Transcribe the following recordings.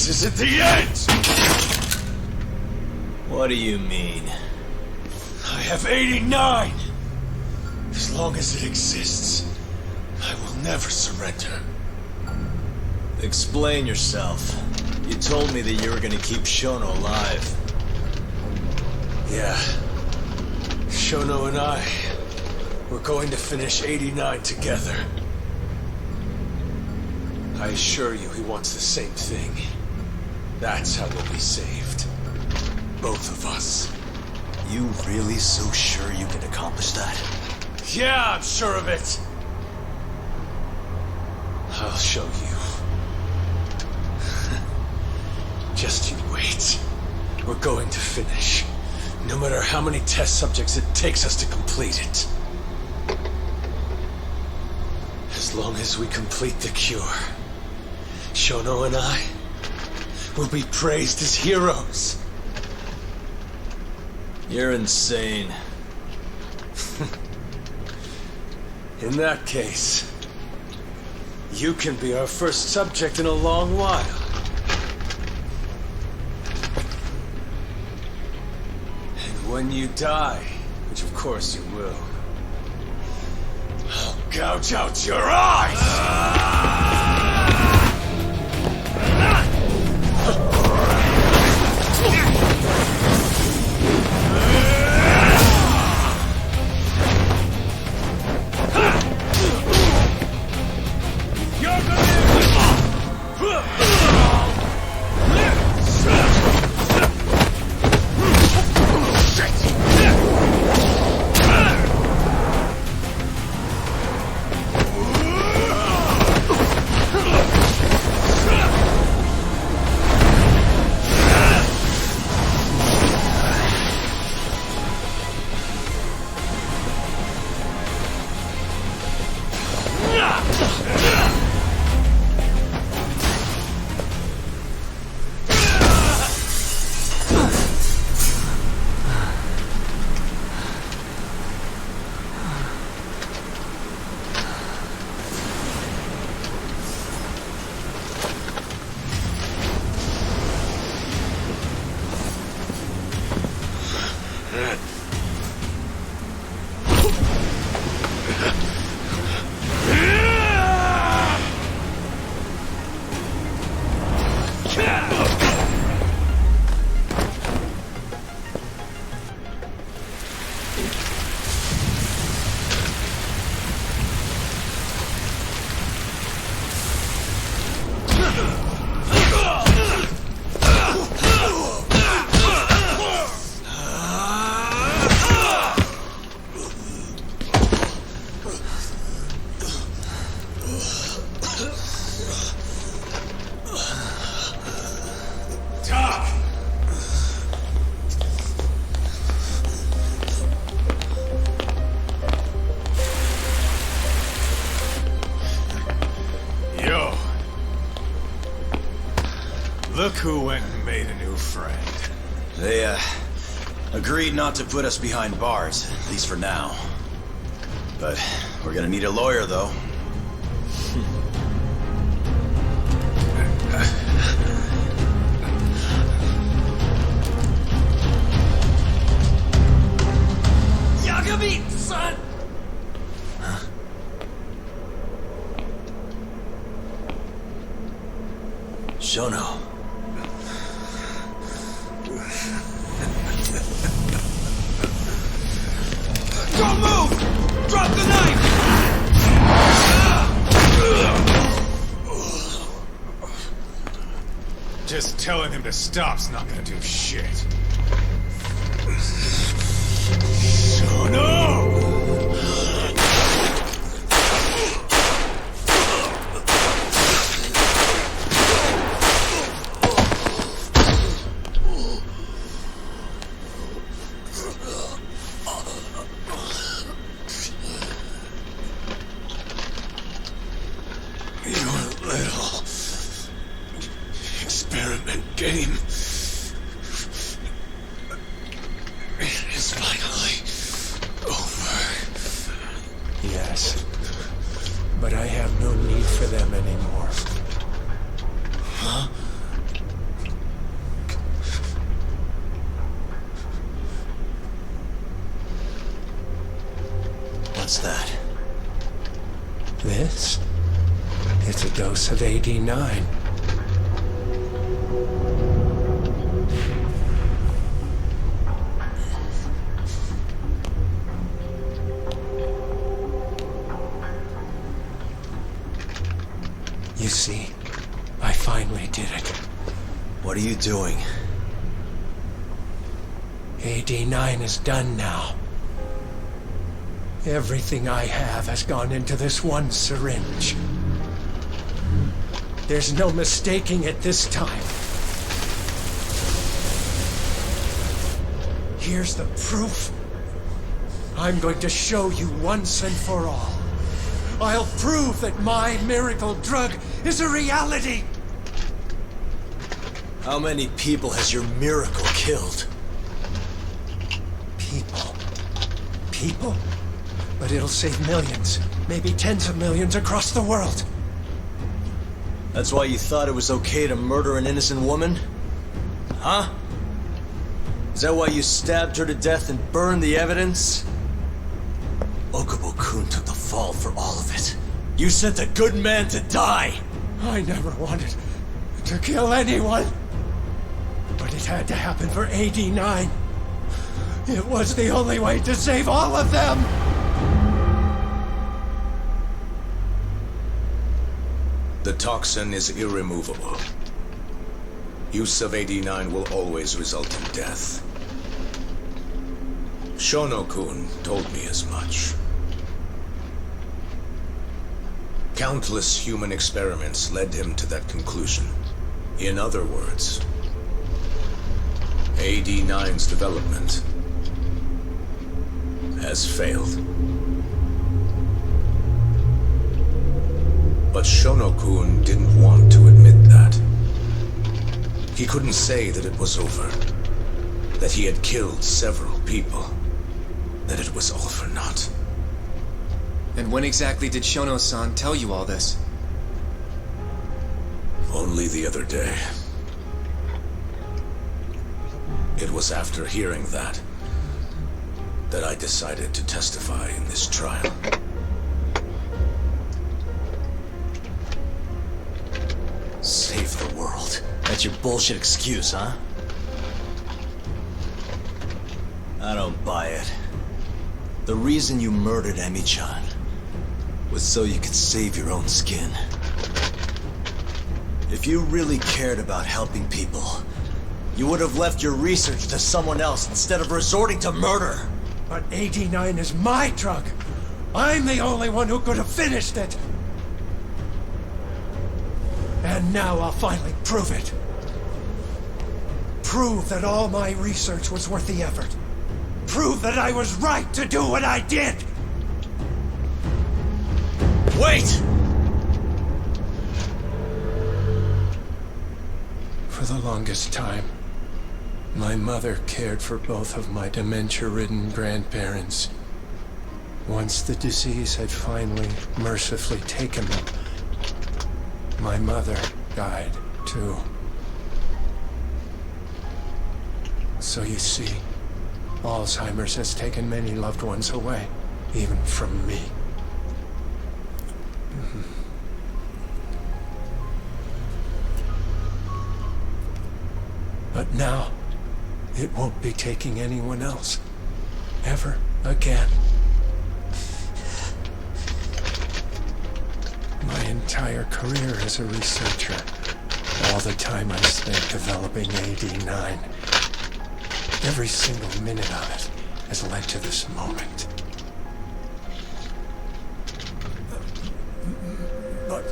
This isn't the end! What do you mean? I have 89! As long as it exists, I will never surrender. Explain yourself. You told me that you were gonna keep Shono alive. Yeah. Shono and I, we're going to finish 89 together. I assure you he wants the same thing. That's how we'll be saved. Both of us. You really so sure you can accomplish that? Yeah, I'm sure of it. I'll show you. Just you wait. We're going to finish. No matter how many test subjects it takes us to complete it. As long as we complete the cure, Shono and I will be praised as heroes. You're insane. In that case, you can be our first subject in a long while. And when you die, which of course you will, I'll gouge out your eyes! Look who went and made a new friend. They, agreed not to put us behind bars, at least for now. But we're gonna need a lawyer, though. Yagami, son! Huh? Shono. Don't move! Drop the knife! Just telling him to stop's not gonna do shit. Oh no! Your little experiment game is finally over. Yes, but I have no need for them anymore. Huh? What's that? This? It's a dose of AD9. You see, I finally did it. What are you doing? AD9 is done now. Everything I have has gone into this one syringe. There's no mistaking it this time. Here's the proof. I'm going to show you once and for all. I'll prove that my miracle drug is a reality. How many people has your miracle killed? People? But it'll save millions, maybe tens of millions across the world. That's why you thought it was okay to murder an innocent woman? Huh? Is that why you stabbed her to death and burned the evidence? Okubo-kun took the fall for all of it. You sent a good man to die! I never wanted to kill anyone. But it had to happen for AD9. It was the only way to save all of them! The toxin is irremovable. Use of AD9 will always result in death. Shono-kun told me as much. Countless human experiments led him to that conclusion. In other words, AD9's development has failed. But Shono-kun didn't want to admit that. He couldn't say that it was over, that he had killed several people, that it was all for naught. And when exactly did Shono-san tell you all this? Only the other day. It was after hearing that I decided to testify in this trial. Save the world. That's your bullshit excuse, huh? I don't buy it. The reason you murdered Emi-chan was so you could save your own skin. If you really cared about helping people, you would have left your research to someone else instead of resorting to murder. But AD9 is my drug. I'm the only one who could have finished it. And now I'll finally prove it. Prove that all my research was worth the effort. Prove that I was right to do what I did. Wait! For the longest time, my mother cared for both of my dementia-ridden grandparents. Once the disease had finally, mercifully taken them, my mother died, too. So you see, Alzheimer's has taken many loved ones away, even from me. But now, it won't be taking anyone else, ever again. My entire career as a researcher, all the time I spent developing AD9, every single minute of it has led to this moment. But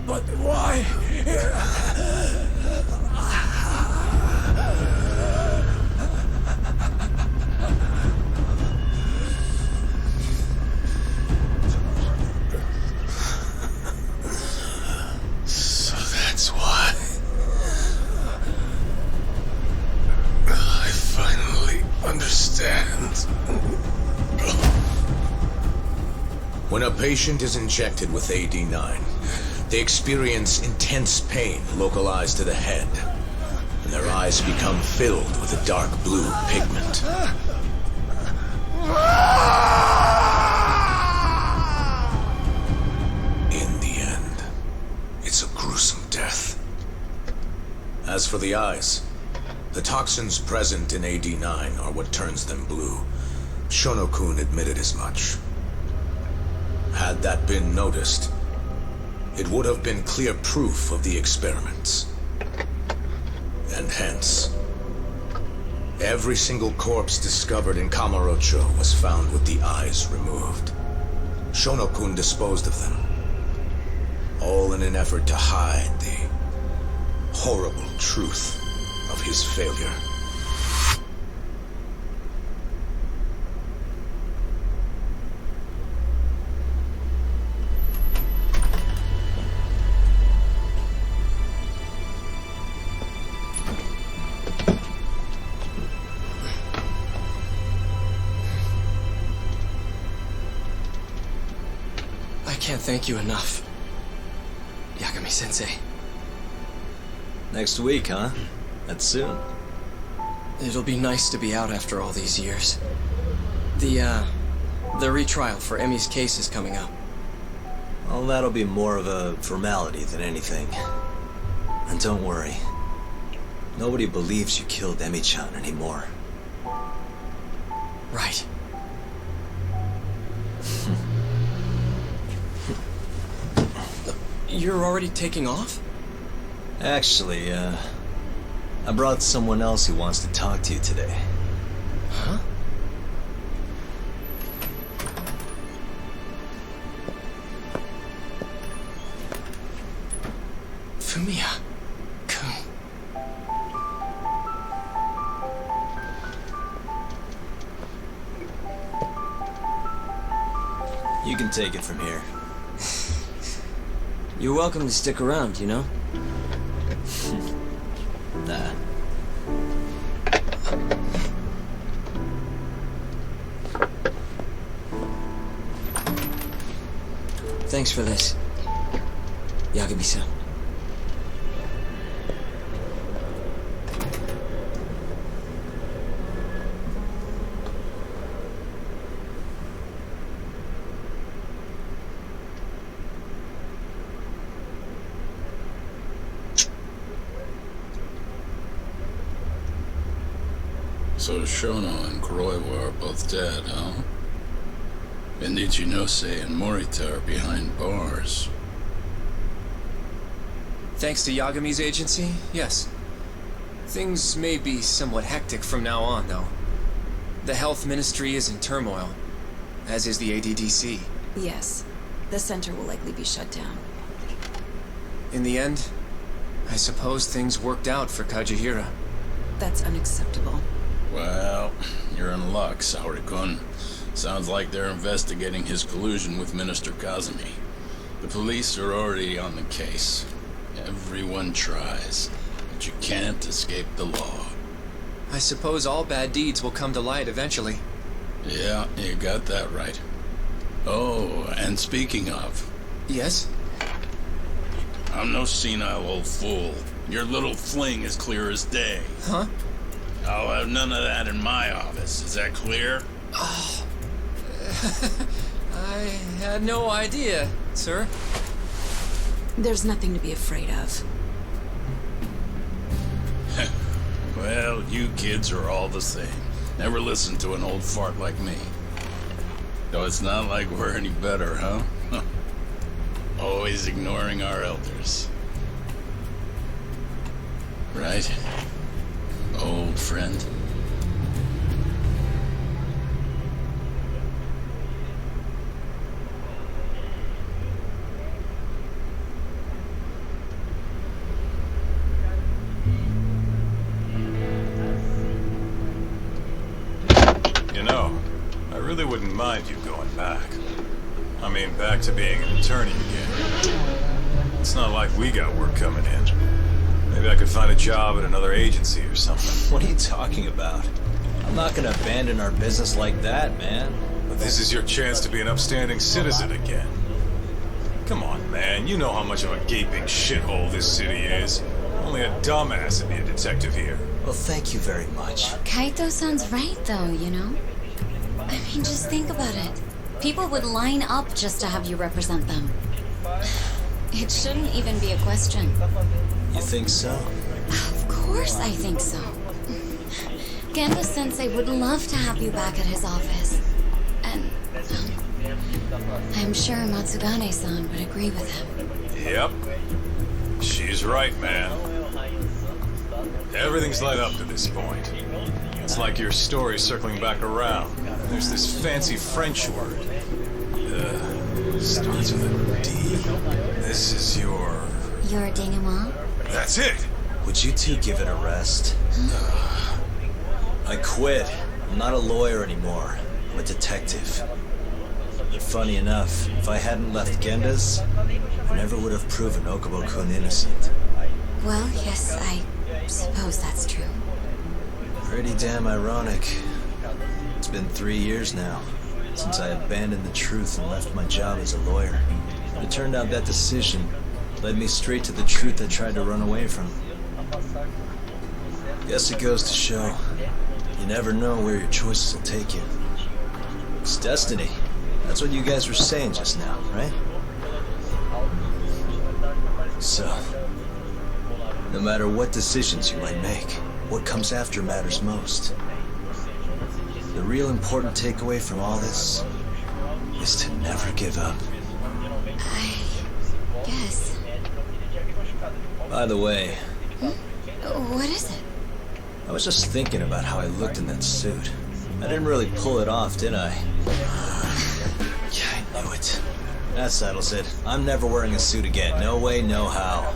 but why? When a patient is injected with AD9, they experience intense pain localized to the head, and their eyes become filled with a dark blue pigment. In the end, it's a gruesome death. As for the eyes, the toxins present in AD9 are what turns them blue. Shono-kun admitted as much. Had that been noticed, it would have been clear proof of the experiments. And hence, every single corpse discovered in Kamurocho was found with the eyes removed. Shono-kun disposed of them, all in an effort to hide the horrible truth of his failure. I can't thank you enough, Yagami-sensei. Next week, huh? That's soon. It'll be nice to be out after all these years. The retrial for Emi's case is coming up. Well, that'll be more of a formality than anything. And don't worry. Nobody believes you killed Emi-chan anymore. Right. You're already taking off? Actually, I brought someone else who wants to talk to you today. Huh? Fumiya-kun. You can take it from here. You're welcome to stick around, you know? Nah. Thanks for this, Yagami-san. So Shono and Kuroiwa are both dead, huh? And Ichinose and Morita are behind bars. Thanks to Yagami's agency, yes. Things may be somewhat hectic from now on, though. The health ministry is in turmoil, as is the ADDC. Yes. The center will likely be shut down. In the end, I suppose things worked out for Kajihira. That's unacceptable. Well, you're in luck, Saori-kun. Sounds like they're investigating his collusion with Minister Kazumi. The police are already on the case. Everyone tries, but you can't escape the law. I suppose all bad deeds will come to light eventually. Yeah, you got that right. Oh, and speaking of... Yes? I'm no senile old fool. Your little fling is clear as day. Huh? I'll have none of that in my office. Is that clear? Oh. I had no idea, sir. There's nothing to be afraid of. Well, you kids are all the same. Never listen to an old fart like me. Though it's not like we're any better, huh? Always ignoring our elders. Right? Old friend. You know, I really wouldn't mind you going back. I mean, back to being an attorney again. It's not like we got work coming in. Maybe I could find a job at another agency or something. What are you talking about? I'm not gonna abandon our business like that, man. But this is your chance to be an upstanding citizen again. Come on, man. You know how much of a gaping shithole this city is. Only a dumbass would be a detective here. Well, thank you very much. Kaito sounds right, though, you know? I mean, just think about it. People would line up just to have you represent them. It shouldn't even be a question. You think so? Of course I think so. Gendo-sensei would love to have you back at his office. And, I'm sure Matsugane-san would agree with him. Yep. She's right, man. Everything's led up to this point. It's like your story circling back around. There's this fancy French word. Starts with a D. This is your... Your denouement? That's it! Would you two give it a rest? I quit. I'm not a lawyer anymore. I'm a detective. But funny enough, if I hadn't left Genda's, I never would have proven Okubo-kun innocent. Well, yes, I suppose that's true. Pretty damn ironic. It's been 3 years now since I abandoned the truth and left my job as a lawyer. It turned out that decision led me straight to the truth I tried to run away from. Guess it goes to show, you never know where your choices will take you. It's destiny. That's what you guys were saying just now, right? So, no matter what decisions you might make, what comes after matters most. The real important takeaway from all this is to never give up. I guess. By the way, What is it? I was just thinking about how I looked in that suit. I didn't really pull it off, did I? Yeah, I knew it. That settles it. I'm never wearing a suit again. No way, no how.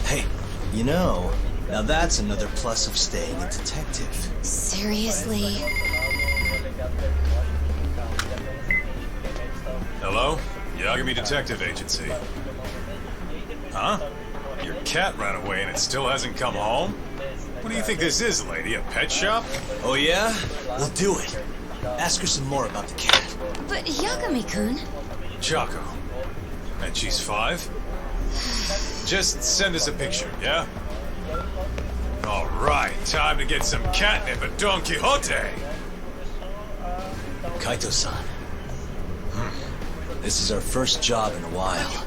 Hey, you know, now that's another plus of staying a detective. Seriously? Hello? Yagami Detective Agency. Huh? Your cat ran away and it still hasn't come home? What do you think this is, lady? A pet shop? Oh yeah? We'll do it. Ask her some more about the cat. But Yagami-kun... Chaco. And she's 5? Just send us a picture, yeah? Alright, time to get some catnip at Don Quixote! Kaito-san. This is our first job in a while.